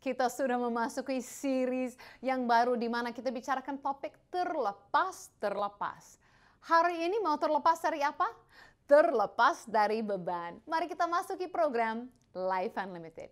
Kita sudah memasuki series yang baru di mana kita bicarakan topik terlepas. Hari ini mau terlepas dari apa? Terlepas dari beban. Mari kita masuki program Life Unlimited.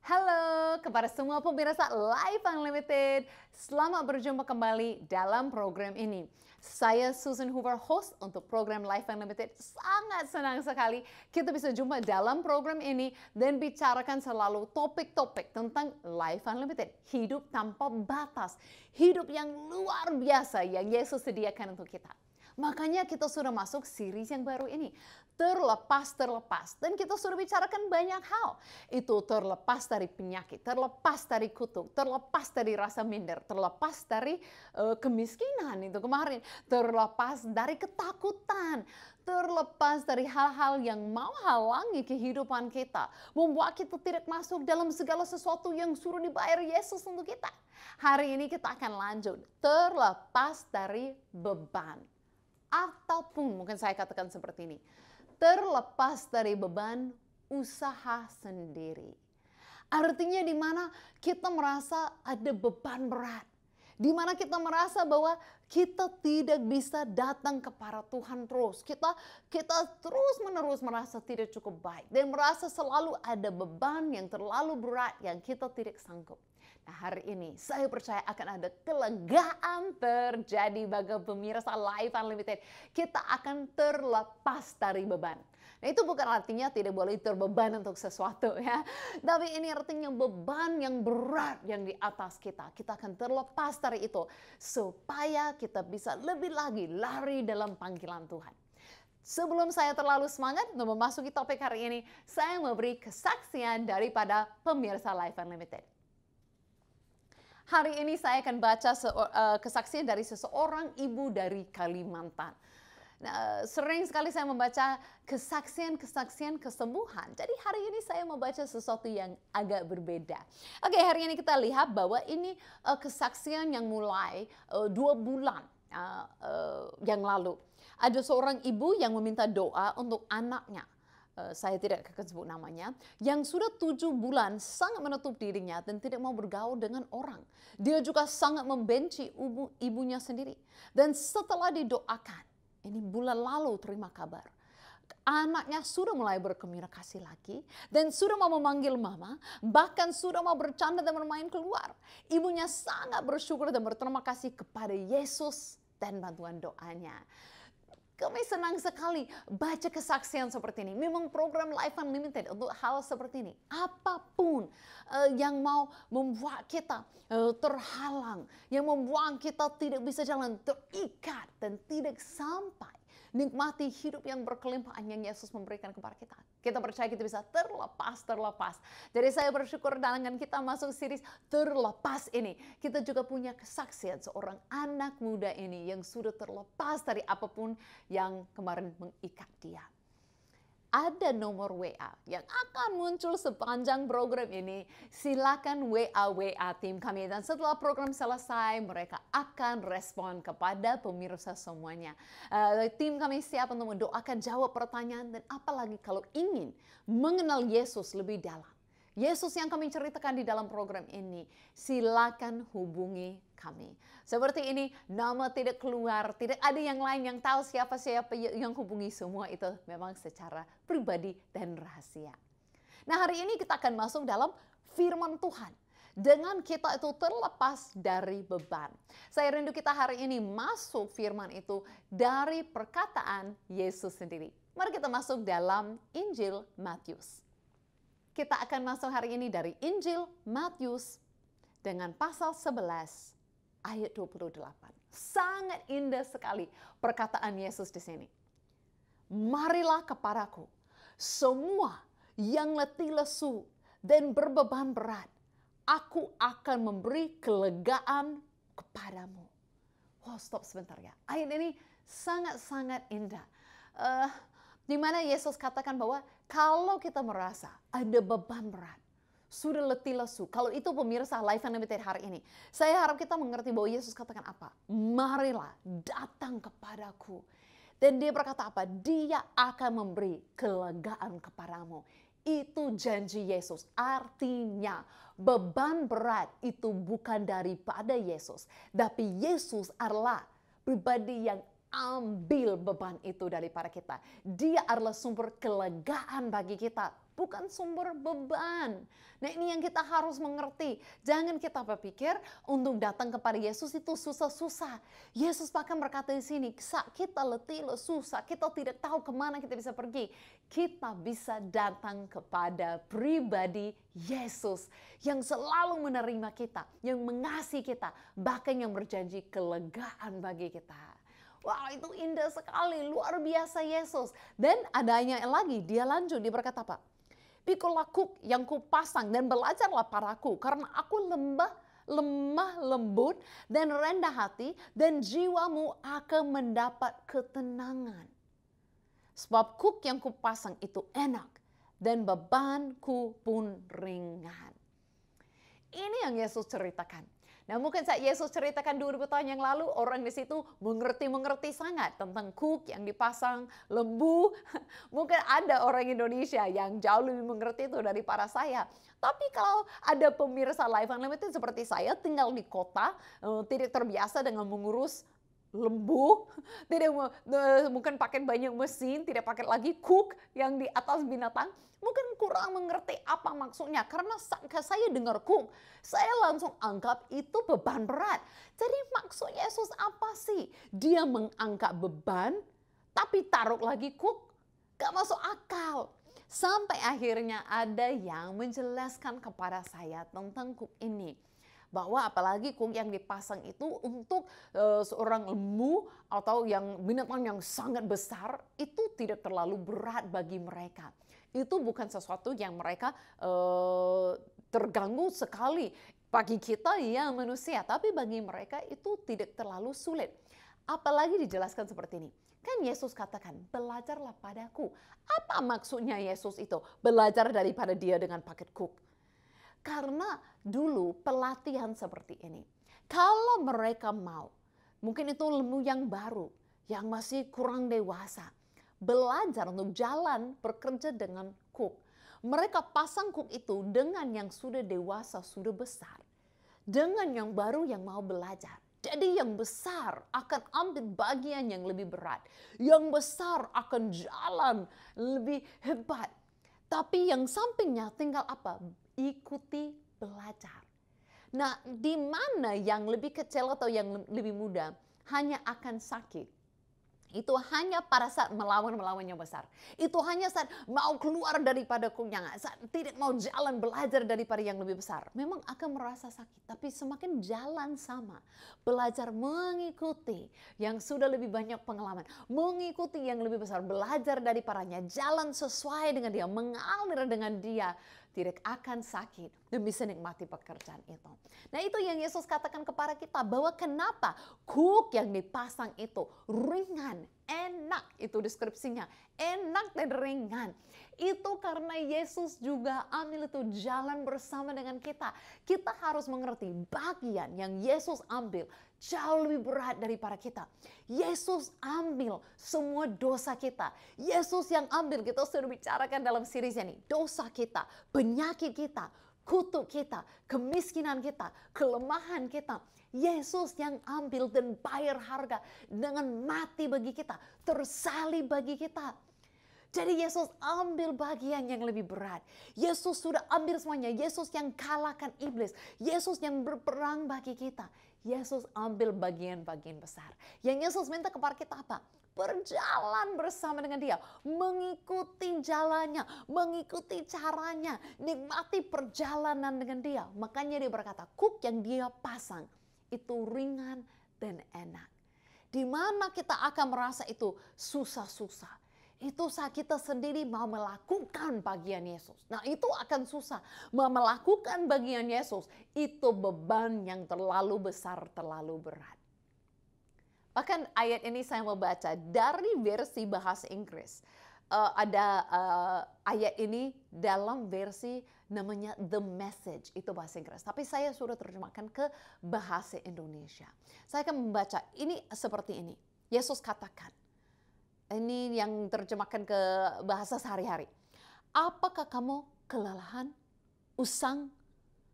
Halo kepada semua pemirsa Life Unlimited. Selamat berjumpa kembali dalam program ini. Saya Susan Hoover, host untuk program Life Unlimited. Sangat senang sekali kita bisa jumpa dalam program ini dan bicarakan selalu topik-topik tentang Life Unlimited. Hidup tanpa batas. Hidup yang luar biasa yang Yesus sediakan untuk kita. Makanya kita sudah masuk series yang baru ini. Terlepas. Dan kita sudah bicarakan banyak hal. Itu terlepas dari penyakit, terlepas dari kutuk, terlepas dari rasa minder, terlepas dari kemiskinan itu kemarin. Terlepas dari ketakutan, terlepas dari hal-hal yang mau halangi kehidupan kita. Membuat kita tidak masuk dalam segala sesuatu yang suruh dibayar Yesus untuk kita. Hari ini kita akan lanjut. Terlepas dari beban. Ataupun mungkin saya katakan seperti ini, terlepas dari beban usaha sendiri. Artinya di mana kita merasa ada beban berat. Di mana kita merasa bahwa kita tidak bisa datang kepada Tuhan terus. Kita terus-menerus merasa tidak cukup baik. Dan merasa selalu ada beban yang terlalu berat yang kita tidak sanggup. Nah, hari ini saya percaya akan ada kelegaan terjadi bagi pemirsa Life Unlimited. Kita akan terlepas dari beban. Nah, itu bukan artinya tidak boleh terbeban untuk sesuatu ya. Tapi ini artinya beban yang berat yang di atas kita. Kita akan terlepas dari itu supaya kita bisa lebih lagi lari dalam panggilan Tuhan. Sebelum saya terlalu semangat untuk memasuki topik hari ini, saya memberi kesaksian daripada pemirsa Life Unlimited. Hari ini saya akan baca kesaksian dari seseorang ibu dari Kalimantan. Nah, sering sekali saya membaca kesaksian kesembuhan. Jadi hari ini saya membaca sesuatu yang agak berbeda. Oke, hari ini kita lihat bahwa ini kesaksian yang mulai 2 bulan yang lalu. Ada seorang ibu yang meminta doa untuk anaknya. Saya tidak akan sebut namanya, yang sudah 7 bulan sangat menutup dirinya dan tidak mau bergaul dengan orang. Dia juga sangat membenci ibunya sendiri. Dan setelah didoakan, ini bulan lalu terima kabar. Anaknya sudah mulai berkomunikasi lagi dan sudah mau memanggil mama, bahkan sudah mau bercanda dan bermain keluar. Ibunya sangat bersyukur dan berterima kasih kepada Yesus dan bantuan doanya. Kami senang sekali baca kesaksian seperti ini. Memang program Life Unlimited untuk hal seperti ini. Apapun yang mau membuat kita terhalang, yang membuat kita tidak bisa jalan, terikat dan tidak sampai nikmati hidup yang berkelimpahan yang Yesus memberikan kepada kita. Kita percaya kita bisa terlepas. Jadi saya bersyukur dengan kita masuk series terlepas ini. Kita juga punya kesaksian seorang anak muda ini yang sudah terlepas dari apapun yang kemarin mengikat dia. Ada nomor WA yang akan muncul sepanjang program ini. Silakan WA tim kami. Dan setelah program selesai, mereka akan respon kepada pemirsa semuanya. Tim kami siap untuk mendoakan, jawab pertanyaan, dan apalagi kalau ingin mengenal Yesus lebih dalam. Yesus yang kami ceritakan di dalam program ini, silakan hubungi kami. Seperti ini, nama tidak keluar, tidak ada yang lain yang tahu siapa-siapa yang hubungi, semua itu memang secara pribadi dan rahasia. Nah, hari ini kita akan masuk dalam firman Tuhan. Dengan kita itu terlepas dari beban. Saya rindu kita hari ini masuk firman itu dari perkataan Yesus sendiri. Mari kita masuk dalam Injil Matius. Kita akan masuk hari ini dari Injil Matius dengan pasal 11 ayat 28. Sangat indah sekali perkataan Yesus di sini. Marilah kepadaku semua yang letih lesu dan berbeban berat. aku akan memberi kelegaan kepadamu. Wow, stop sebentar ya. Ayat ini sangat-sangat indah. Di mana Yesus katakan bahwa kalau kita merasa ada beban berat, sudah letih lesu. Kalau itu pemirsa Life Unlimited hari ini, saya harap kita mengerti bahwa Yesus katakan apa? Marilah datang kepadaku. Dan dia berkata apa? Dia akan memberi kelegaan kepadamu. Itu janji Yesus. Artinya beban berat itu bukan daripada Yesus. Tapi Yesus adalah pribadi yang ambil beban itu daripada kita. Dia adalah sumber kelegaan bagi kita, bukan sumber beban. Nah, ini yang kita harus mengerti. Jangan kita berpikir untuk datang kepada Yesus itu susah-susah. Yesus bahkan berkata di sini, saat kita letih, susah, kita tidak tahu kemana kita bisa pergi. Kita bisa datang kepada pribadi Yesus yang selalu menerima kita, yang mengasihi kita, bahkan yang berjanji kelegaan bagi kita. Wow, itu indah sekali, luar biasa Yesus. Dan adanya lagi, dia lanjut, dia berkata apa? Pikulah kuk yang kupasang dan belajarlah padaku, karena aku lemah lembut dan rendah hati, dan jiwamu akan mendapat ketenangan. Sebab kuk yang kupasang itu enak, dan bebanku pun ringan. Ini yang Yesus ceritakan. Nah, mungkin saat Yesus ceritakan 2000 tahun yang lalu, orang di situ mengerti sangat tentang kuk yang dipasang, lembu. Mungkin ada orang Indonesia yang jauh lebih mengerti itu daripada saya. Tapi kalau ada pemirsa Life Unlimited seperti saya, tinggal di kota, tidak terbiasa dengan mengurus lembu, tidak mungkin pakai banyak mesin, tidak pakai lagi kuk yang di atas binatang, mungkin kurang mengerti apa maksudnya. Karena saya dengar kuk, saya langsung anggap itu beban berat. Jadi maksud Yesus apa sih? Dia mengangkat beban, tapi taruh lagi kuk, gak masuk akal. Sampai akhirnya ada yang menjelaskan kepada saya tentang kuk ini. Bahwa apalagi kuk yang dipasang itu untuk seorang lembu atau yang binatang yang sangat besar, itu tidak terlalu berat bagi mereka. Itu bukan sesuatu yang mereka terganggu sekali. Bagi kita ya manusia, tapi bagi mereka itu tidak terlalu sulit. Apalagi dijelaskan seperti ini. Kan Yesus katakan, belajarlah padaku. Apa maksudnya Yesus itu? Belajar daripada dia dengan paket kuk. Karena dulu pelatihan seperti ini, kalau mereka mau, mungkin itu lembu yang baru, yang masih kurang dewasa, belajar untuk jalan bekerja dengan kuk. Mereka pasang kuk itu dengan yang sudah dewasa, sudah besar. Dengan yang baru yang mau belajar. Jadi yang besar akan ambil bagian yang lebih berat. Yang besar akan jalan lebih hebat. Tapi yang sampingnya tinggal apa? Ikuti belajar. Nah, di mana yang lebih kecil atau yang lebih muda hanya akan sakit. Itu hanya pada saat melawan yang besar. Itu hanya saat mau keluar daripada kuknya, saat tidak mau jalan belajar daripada yang lebih besar. Memang akan merasa sakit, tapi semakin jalan sama. Belajar mengikuti yang sudah lebih banyak pengalaman. Mengikuti yang lebih besar, belajar daripadanya. Jalan sesuai dengan dia, mengalir dengan dia. Tidak akan sakit dan bisa nikmati pekerjaan itu. Nah, itu yang Yesus katakan kepada kita, bahwa kenapa kuk yang dipasang itu ringan, enak, itu deskripsinya, enak dan ringan. Itu karena Yesus juga ambil itu jalan bersama dengan kita. Kita harus mengerti bagian yang Yesus ambil jauh lebih berat daripada kita. Yesus ambil semua dosa kita. Yesus yang ambil, kita sudah bicarakan dalam series ini, dosa kita, penyakit kita, kutuk kita, kemiskinan kita, kelemahan kita. Yesus yang ambil dan bayar harga dengan mati bagi kita, tersalib bagi kita. Jadi Yesus ambil bagian yang lebih berat. Yesus sudah ambil semuanya. Yesus yang kalahkan iblis. Yesus yang berperang bagi kita. Yesus ambil bagian-bagian besar. Yang Yesus minta kepada kita apa? Berjalan bersama dengan dia. Mengikuti jalannya. Mengikuti caranya. Nikmati perjalanan dengan dia. Makanya dia berkata, kuk yang dia pasang itu ringan dan enak. Di mana kita akan merasa itu susah-susah. Itu saat kita sendiri mau melakukan bagian Yesus. Nah, itu akan susah. Mau melakukan bagian Yesus, itu beban yang terlalu besar, terlalu berat. Bahkan ayat ini saya mau baca dari versi bahasa Inggris. Ada ayat ini dalam versi namanya The Message, itu bahasa Inggris. Tapi saya sudah terjemahkan ke bahasa Indonesia. Saya akan membaca ini seperti ini. Yesus katakan, ini yang terjemahkan ke bahasa sehari-hari. Apakah kamu kelelahan, usang?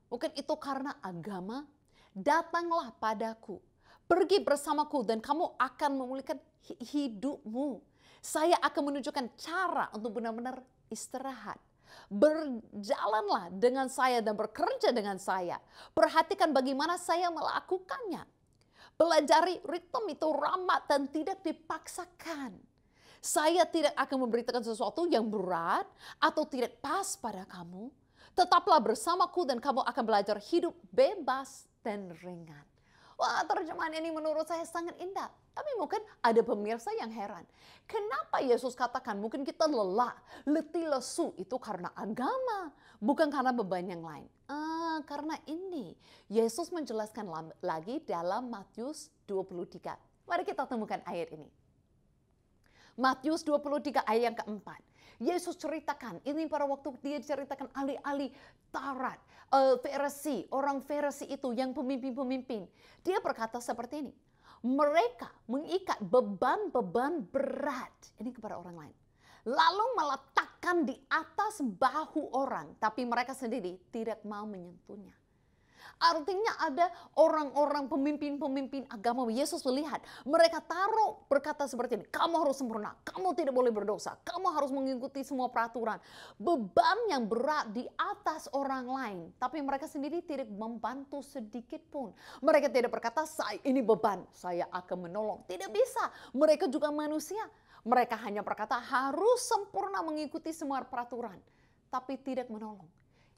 Mungkin itu karena agama. Datanglah padaku, pergi bersamaku dan kamu akan memulihkan hidupmu. Saya akan menunjukkan cara untuk benar-benar istirahat. Berjalanlah dengan saya dan bekerja dengan saya. Perhatikan bagaimana saya melakukannya. Pelajari ritme itu ramah dan tidak dipaksakan. Saya tidak akan memberitakan sesuatu yang berat atau tidak pas pada kamu. Tetaplah bersamaku dan kamu akan belajar hidup bebas dan ringan. Wah, terjemahan ini menurut saya sangat indah. Tapi mungkin ada pemirsa yang heran. Kenapa Yesus katakan mungkin kita lelah, letih lesu itu karena agama, bukan karena beban yang lain. Karena ini Yesus menjelaskan lagi dalam Matius 23. Mari kita temukan ayat ini. Matius 23 ayat yang keempat. Yesus ceritakan, ini pada waktu dia ceritakan ahli-ahli Taurat, Farisi, orang Farisi itu yang pemimpin-pemimpin. Dia berkata seperti ini, mereka mengikat beban-beban berat, ini kepada orang lain. Lalu meletakkan di atas bahu orang, tapi mereka sendiri tidak mau menyentuhnya. Artinya ada orang-orang pemimpin-pemimpin agama. Yesus melihat mereka taruh berkata seperti ini. Kamu harus sempurna, kamu tidak boleh berdosa, kamu harus mengikuti semua peraturan. Beban yang berat di atas orang lain. Tapi mereka sendiri tidak membantu sedikit pun. Mereka tidak berkata, saya ini beban, saya akan menolong. Tidak bisa, mereka juga manusia. Mereka hanya berkata harus sempurna mengikuti semua peraturan. Tapi tidak menolong.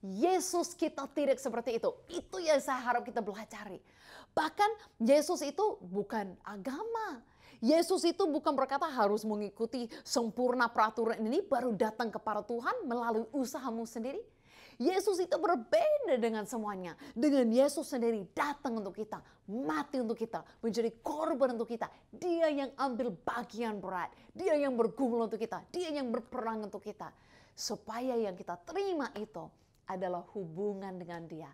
Yesus kita tidak seperti itu. Itu yang saya harap kita pelajari. Bahkan Yesus itu bukan agama. Yesus itu bukan berkata harus mengikuti sempurna peraturan ini baru datang kepada Tuhan melalui usahamu sendiri. Yesus itu berbeda dengan semuanya. Dengan Yesus sendiri datang untuk kita, mati untuk kita, menjadi korban untuk kita. Dia yang ambil bagian berat, dia yang bergumul untuk kita, dia yang berperang untuk kita. Supaya yang kita terima itu adalah hubungan dengan dia.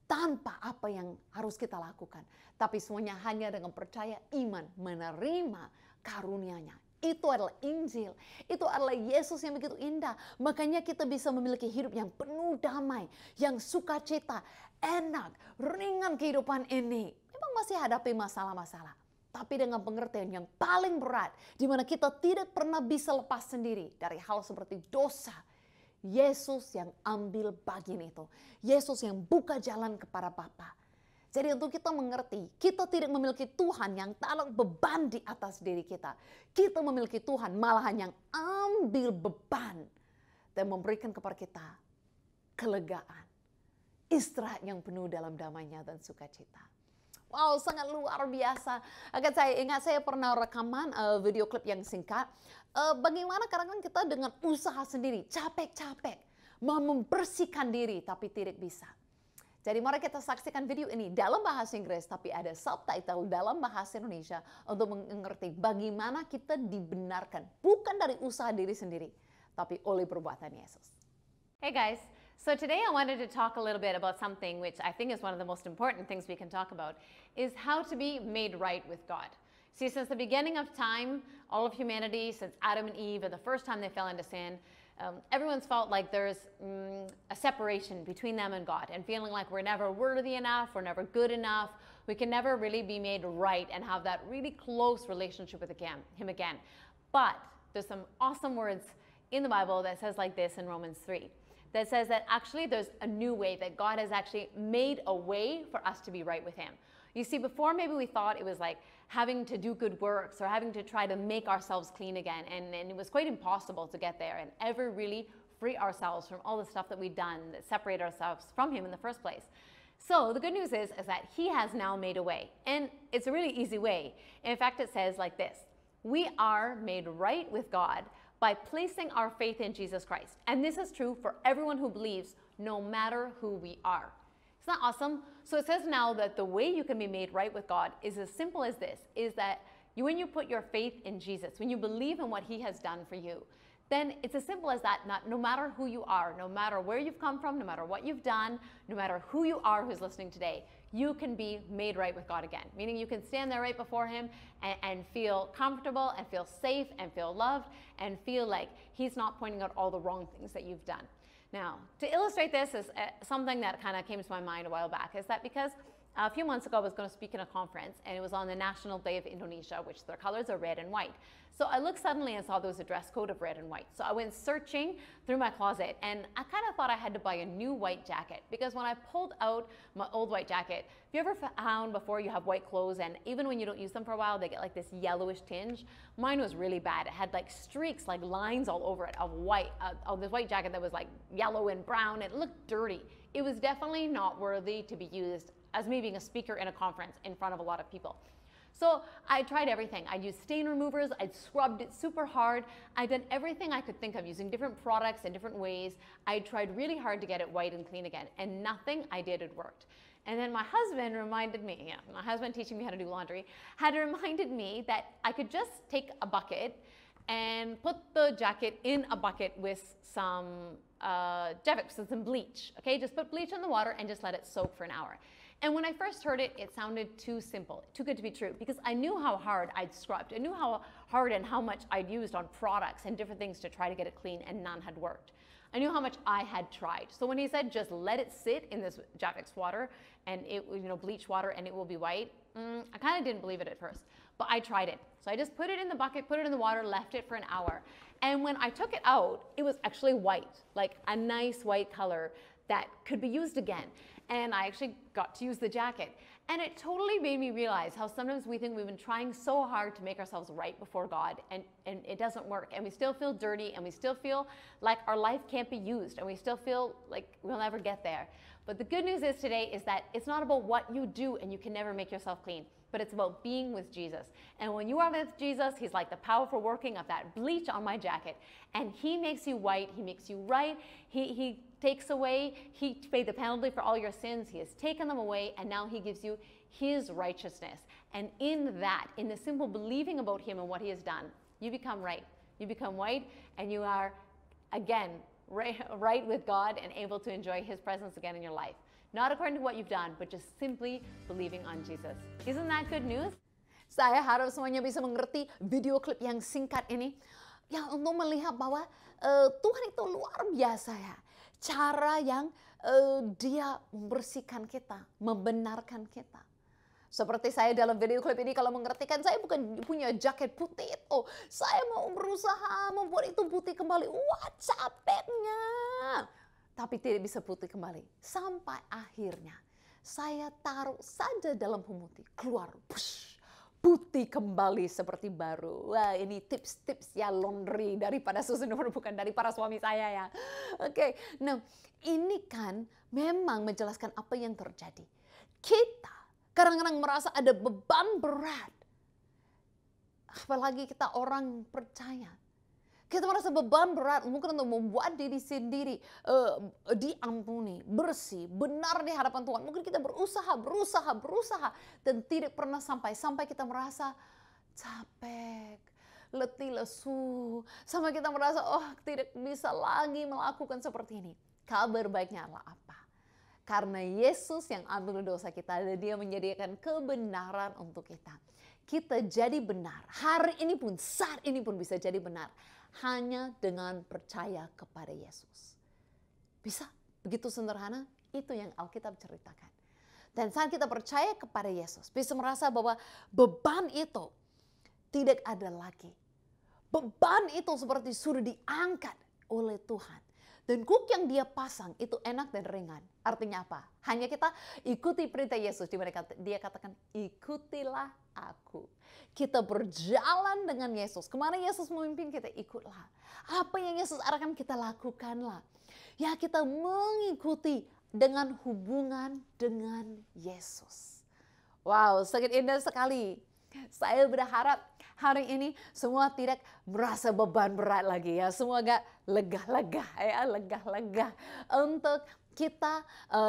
Tanpa apa yang harus kita lakukan. Tapi semuanya hanya dengan percaya, iman, menerima karunia-Nya. Itu adalah Injil. Itu adalah Yesus yang begitu indah. Makanya kita bisa memiliki hidup yang penuh damai, yang sukacita, enak, ringan kehidupan ini. Memang masih hadapi masalah-masalah. Tapi dengan pengertian yang paling berat, di mana kita tidak pernah bisa lepas sendiri dari hal seperti dosa. Yesus yang ambil bagian itu. Yesus yang buka jalan kepada Bapa. Jadi untuk kita mengerti, kita tidak memiliki Tuhan yang taruh beban di atas diri kita. Kita memiliki Tuhan malahan yang ambil beban dan memberikan kepada kita kelegaan. Istirahat yang penuh dalam damai-Nya dan sukacita. Wow, sangat luar biasa. Akan saya ingat saya pernah rekaman video klip yang singkat. Bagaimana kadang-kadang kita dengan usaha sendiri, capek-capek, mau membersihkan diri tapi tidak bisa. Jadi mari kita saksikan video ini dalam bahasa Inggris tapi ada subtitle dalam bahasa Indonesia untuk mengerti bagaimana kita dibenarkan. Bukan dari usaha diri sendiri, tapi oleh perbuatan Yesus. Hey guys, so today I wanted to talk a little bit about something which I think is one of the most important things we can talk about, is how to be made right with God. See, since the beginning of time, all of humanity, since Adam and Eve, the first time they fell into sin, everyone's felt like there's a separation between them and God, and feeling like we're never worthy enough, we're never good enough, we can never really be made right and have that really close relationship with Him again. But there's some awesome words in the Bible that says like this in Romans 3. That says that actually there's a new way, that God has actually made a way for us to be right with Him. You see, before maybe we thought it was like having to do good works or having to try to make ourselves clean again. And it was quite impossible to get there and ever really free ourselves from all the stuff that we'd done that separate ourselves from Him in the first place. So the good news is that He has now made a way. And it's a really easy way. In fact, it says like this: we are made right with God by placing our faith in Jesus Christ. And this is true for everyone who believes, no matter who we are. Isn't that awesome? So it says now that the way you can be made right with God is as simple as this, is that when you put your faith in Jesus, when you believe in what he has done for you, then it's as simple as that. No matter who you are, no matter where you've come from, no matter what you've done, no matter who you are who's listening today, you can be made right with God again. Meaning you can stand there right before him and feel comfortable and feel safe and feel loved and feel like he's not pointing out all the wrong things that you've done. Now, to illustrate this is something that kind of came to my mind a while back, is that because a few months ago I was going to speak in a conference, and it was on the National Day of Indonesia, which their colors are red and white. So I looked suddenly and saw there was a dress code of red and white. So I went searching through my closet, and I kind of thought I had to buy a new white jacket, because when I pulled out my old white jacket, have you ever found before you have white clothes and even when you don't use them for a while, they get like this yellowish tinge? Mine was really bad. It had like streaks, like lines all over it of white, of this white jacket that was like yellow and brown. It looked dirty. It was definitely not worthy to be used as me being a speaker in a conference in front of a lot of people. So I tried everything. I used stain removers, I'd scrubbed it super hard. I'd done everything I could think of using different products in different ways. I tried really hard to get it white and clean again, and nothing I did had worked. And then my husband reminded me, my husband teaching me how to do laundry, had reminded me that I could just take a bucket and put the jacket in a bucket with some Jevics and some bleach. Okay, just put bleach in the water and just let it soak for an hour. And when I first heard it, it sounded too simple, too good to be true, because I knew how hard I'd scrubbed. I knew how hard and how much I'd used on products and different things to try to get it clean, and none had worked. I knew how much I had tried. So when he said, just let it sit in this Jevics water and it, bleach water, and it will be white, I kind of didn't believe it at first, but I tried it. So I just put it in the bucket, put it in the water, left it for an hour. And when I took it out, it was actually white, like a nice white color that could be used again. And I actually got to use the jacket. And it totally made me realize how sometimes we think we've been trying so hard to make ourselves right before God, and it doesn't work. And we still feel dirty, and we still feel like our life can't be used, and we still feel like we'll never get there. But the good news is today is that it's not about what you do, and you can never make yourself clean, but it's about being with Jesus. And when you are with Jesus, he's like the powerful working of that bleach on my jacket, and he makes you white, he makes you right, he takes away, he paid the penalty for all your sins, he has taken them away, and now he gives you his righteousness. And in that, in the simple believing about him and what he has done, you become right. You become white, and you are, again, right with God and able to enjoy his presence again in your life. Not according to what you've done, but just simply believing on Jesus. Isn't that good news? Saya harap semuanya bisa mengerti video klip yang singkat ini, yang untuk melihat bahwa Tuhan itu luar biasa ya. Cara yang dia membersihkan kita, membenarkan kita. Seperti saya dalam video klip ini, kalau mengertikan, saya bukan punya jaket putih itu. Saya mau berusaha membuat itu putih kembali. Wah, capeknya. Tapi tidak bisa putih kembali. Sampai akhirnya saya taruh saja dalam pemutih. Keluar, push, putih kembali seperti baru. Wah, ini tips-tips ya laundry daripada Susan, bukan dari para suami saya ya. Oke, nah ini kan memang menjelaskan apa yang terjadi. Kita kadang-kadang merasa ada beban berat. Apalagi kita orang percaya. Kita merasa beban berat mungkin untuk membuat diri sendiri diampuni, bersih, benar di hadapan Tuhan. Mungkin kita berusaha dan tidak pernah sampai kita merasa capek, letih, lesu. Sampai kita merasa tidak bisa lagi melakukan seperti ini. Kabar baiknya adalah apa? Karena Yesus yang ambil dosa kita dan dia menyediakan kebenaran untuk kita. Kita jadi benar. Hari ini pun, saat ini pun bisa jadi benar. Hanya dengan percaya kepada Yesus. Bisa? Begitu sederhana? Itu yang Alkitab ceritakan. Dan saat kita percaya kepada Yesus, bisa merasa bahwa beban itu tidak ada lagi. Beban itu seperti sudah diangkat oleh Tuhan. Dan kuk yang dia pasang itu enak dan ringan. Artinya apa? Hanya kita ikuti perintah Yesus. Di mana dia katakan, ikutilah aku. Kita berjalan dengan Yesus. Kemana Yesus memimpin kita, ikutlah. Apa yang Yesus arahkan kita lakukanlah. Ya, kita mengikuti dengan hubungan dengan Yesus. Wow, sangat indah sekali. Saya berharap hari ini semua tidak merasa beban berat lagi ya. Semua agak lega-lega ya, lega-lega. Untuk kita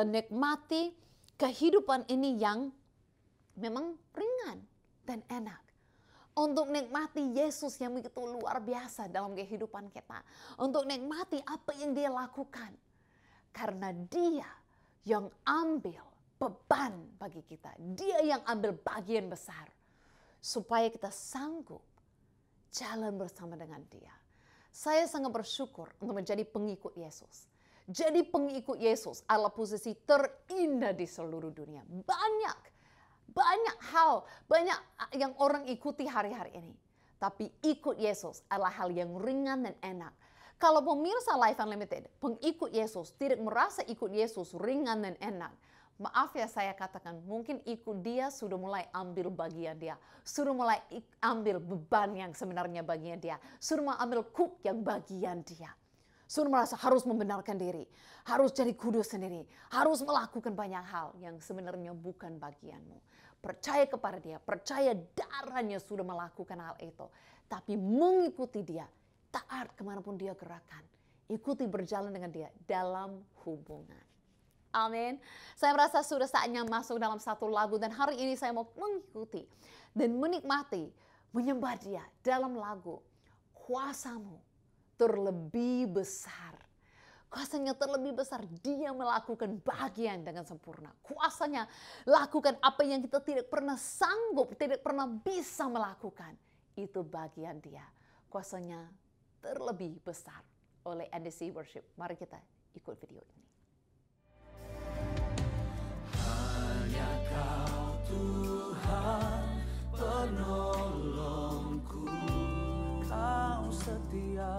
nikmati kehidupan ini yang memang ringan dan enak. Untuk nikmati Yesus yang begitu luar biasa dalam kehidupan kita. Untuk nikmati apa yang dia lakukan. Karena dia yang ambil beban bagi kita. Dia yang ambil bagian besar. Supaya kita sanggup jalan bersama dengan dia. Saya sangat bersyukur untuk menjadi pengikut Yesus. Jadi pengikut Yesus adalah posisi terindah di seluruh dunia. Banyak hal, banyak yang orang ikuti hari-hari ini. Tapi ikut Yesus adalah hal yang ringan dan enak. Kalau pemirsa Life Unlimited, pengikut Yesus tidak merasa ikut Yesus ringan dan enak. Maaf ya saya katakan, mungkin ikut dia sudah mulai ambil bagian dia. Sudah mulai ambil beban yang sebenarnya bagian dia. Sudah mulai ambil kuk yang bagian dia. Sudah merasa harus membenarkan diri. Harus jadi kudus sendiri. Harus melakukan banyak hal yang sebenarnya bukan bagianmu. Percaya kepada dia. Percaya darahnya sudah melakukan hal itu. Tapi mengikuti dia. Taat kemanapun dia gerakan. Ikuti berjalan dengan dia dalam hubungan. Amin. Saya merasa sudah saatnya masuk dalam satu lagu. Dan hari ini saya mau mengikuti dan menikmati. Menyembah dia dalam lagu. Kuasamu terlebih besar. Kuasanya terlebih besar. Dia melakukan bagian dengan sempurna. Kuasanya lakukan apa yang kita tidak pernah sanggup, tidak pernah bisa melakukan. Itu bagian dia. Kuasanya terlebih besar oleh NDC Worship. Mari kita ikut video ini. Hanya Kau Tuhan penolongku, Kau setia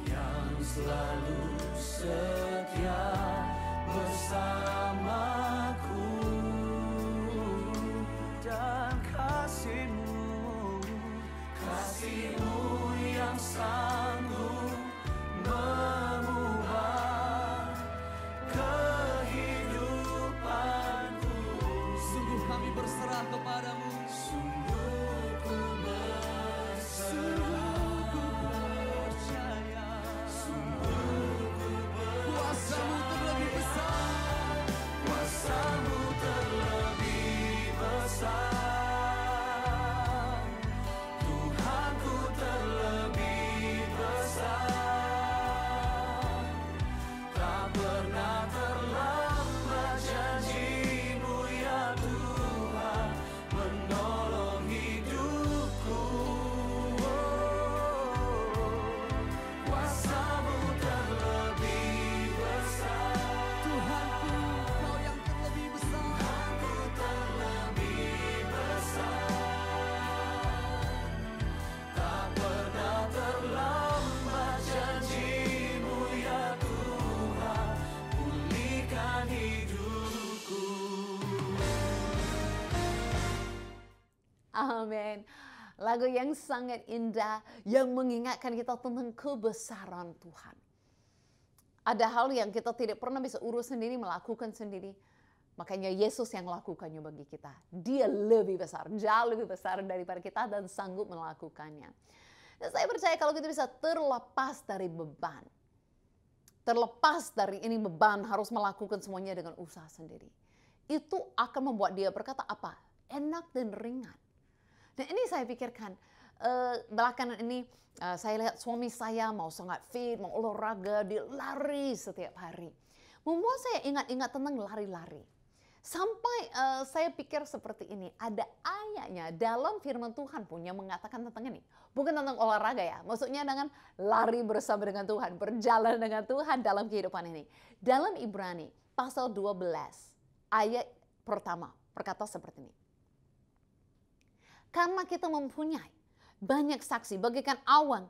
yang selalu setia bersamaku, dan kasih-Mu yang sanggup mengubah kehidupanku. Sungguh kami berserah kepadamu. Sungguh ku berserah, ku percaya. Sungguh ku berserah. Kuasa-Mu terlebih besar. Kuasa-Mu terlebih besar. Amin. Lagu yang sangat indah yang mengingatkan kita tentang kebesaran Tuhan. Ada hal yang kita tidak pernah bisa urus sendiri, melakukan sendiri. Makanya Yesus yang lakukannya bagi kita. Dia lebih besar, jauh lebih besar daripada kita dan sanggup melakukannya. Dan saya percaya kalau kita bisa terlepas dari beban. Terlepas dari ini beban harus melakukan semuanya dengan usaha sendiri. Itu akan membuat dia berkata apa? Enak dan ringan. Dan ini saya pikirkan, belakangan ini saya lihat suami saya mau sangat fit, mau olahraga, dia lari setiap hari. Membuat saya ingat-ingat tentang lari-lari. Sampai saya pikir seperti ini, ada ayatnya dalam firman Tuhan pun yang mengatakan tentang ini. Bukan tentang olahraga ya, maksudnya dengan lari bersama dengan Tuhan, berjalan dengan Tuhan dalam kehidupan ini. Dalam Ibrani pasal 12 ayat pertama berkata seperti ini. Karena kita mempunyai banyak saksi bagaikan awan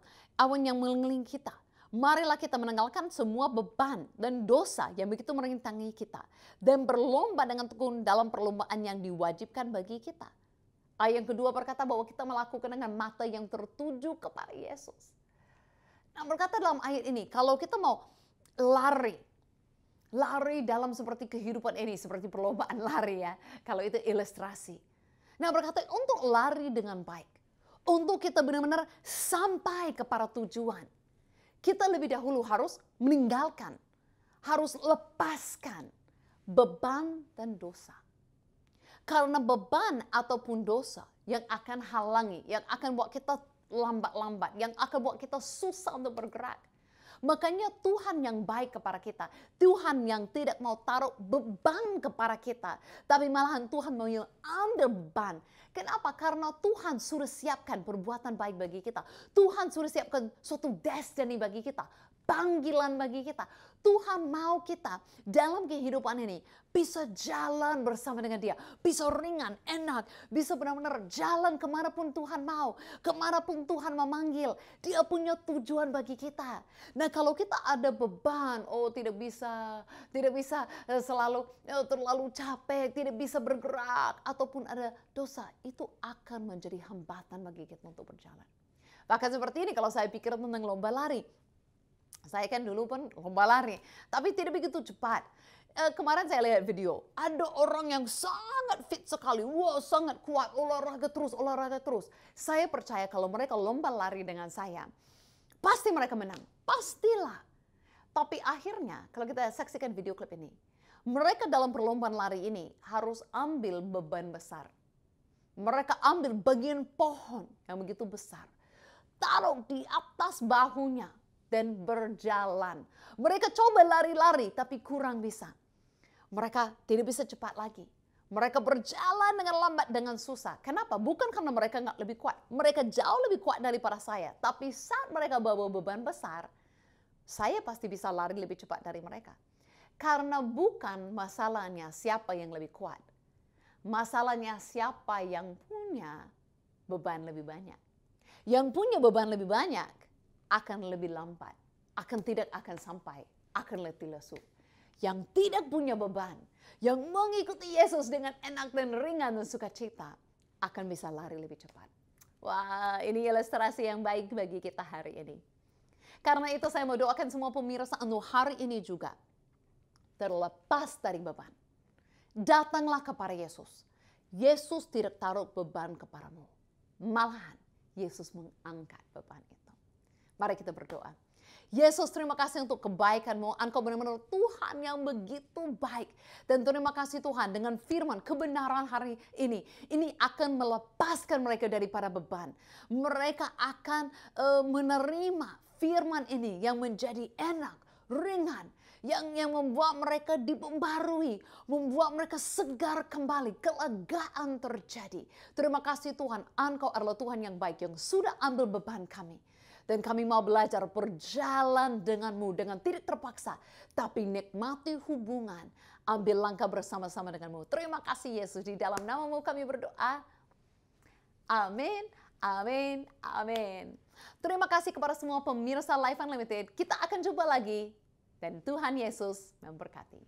yang mengelilingi kita. Marilah kita menanggalkan semua beban dan dosa yang begitu merintangi kita. Dan berlomba dengan tekun dalam perlombaan yang diwajibkan bagi kita. Ayat yang kedua berkata bahwa kita melakukan dengan mata yang tertuju kepada Yesus. Nah berkata dalam ayat ini, kalau kita mau lari, Lari dalam seperti kehidupan ini, seperti perlombaan lari ya. Kalau itu ilustrasi. Nah berkata untuk lari dengan baik. Untuk kita benar-benar sampai kepada tujuan. Kita lebih dahulu harus meninggalkan. Harus lepaskan beban dan dosa. Karena beban ataupun dosa yang akan halangi, yang akan buat kita lambat-lambat, yang akan buat kita susah untuk bergerak. Makanya Tuhan yang baik kepada kita, Tuhan yang tidak mau taruh beban kepada kita, tapi malahan Tuhan mau ambil beban. Kenapa? Karena Tuhan sudah siapkan perbuatan baik bagi kita. Tuhan sudah siapkan suatu destiny bagi kita, panggilan bagi kita. Tuhan mau kita dalam kehidupan ini bisa jalan bersama dengan Dia, bisa ringan, enak, bisa benar-benar jalan kemanapun Tuhan mau, kemanapun Tuhan memanggil. Dia punya tujuan bagi kita. Nah kalau kita ada beban, tidak bisa selalu terlalu capek, tidak bisa bergerak, ataupun ada dosa, itu akan menjadi hambatan bagi kita untuk berjalan. Bahkan seperti ini kalau saya pikir tentang lomba lari. Saya kan dulu pun lomba lari, tapi tidak begitu cepat. Kemarin saya lihat video, ada orang yang sangat fit sekali, sangat kuat, olahraga terus. Saya percaya kalau mereka lomba lari dengan saya, pasti mereka menang, pastilah. Tapi akhirnya kalau kita saksikan video klip ini, mereka dalam perlombaan lari ini harus ambil beban besar. Mereka ambil bagian pohon yang begitu besar, taruh di atas bahunya, dan berjalan. Mereka coba lari-lari tapi kurang bisa. Mereka tidak bisa cepat lagi. Mereka berjalan dengan lambat, dengan susah. Kenapa? Bukan karena mereka nggak lebih kuat. Mereka jauh lebih kuat daripada saya. Tapi saat mereka bawa beban besar, saya pasti bisa lari lebih cepat dari mereka. Karena bukan masalahnya siapa yang lebih kuat. Masalahnya siapa yang punya beban lebih banyak. Yang punya beban lebih banyak akan lebih lambat, tidak akan sampai, akan letih lesu. Yang tidak punya beban, yang mengikuti Yesus dengan enak dan ringan dan sukacita, akan bisa lari lebih cepat. Wah, ini ilustrasi yang baik bagi kita hari ini. Karena itu saya mau doakan semua pemirsa untuk hari ini juga terlepas dari beban. Datanglah kepada Yesus. Yesus tidak taruh beban kepadamu. Malahan Yesus mengangkat beban itu. Mari kita berdoa. Yesus, terima kasih untuk kebaikan-Mu. Engkau benar-benar Tuhan yang begitu baik. Dan terima kasih Tuhan dengan firman kebenaran hari ini. Ini akan melepaskan mereka daripada beban. Mereka akan menerima firman ini yang menjadi enak, ringan. Yang membuat mereka dipembarui, membuat mereka segar kembali, kelegaan terjadi. Terima kasih Tuhan, Engkau adalah Tuhan yang baik yang sudah ambil beban kami. Dan kami mau belajar berjalan denganmu dengan tidak terpaksa. Tapi nikmati hubungan. Ambil langkah bersama-sama denganmu. Terima kasih Yesus. Di dalam namamu kami berdoa. Amin, amin, amin. Terima kasih kepada semua pemirsa Life Unlimited. Kita akan jumpa lagi. Dan Tuhan Yesus memberkati.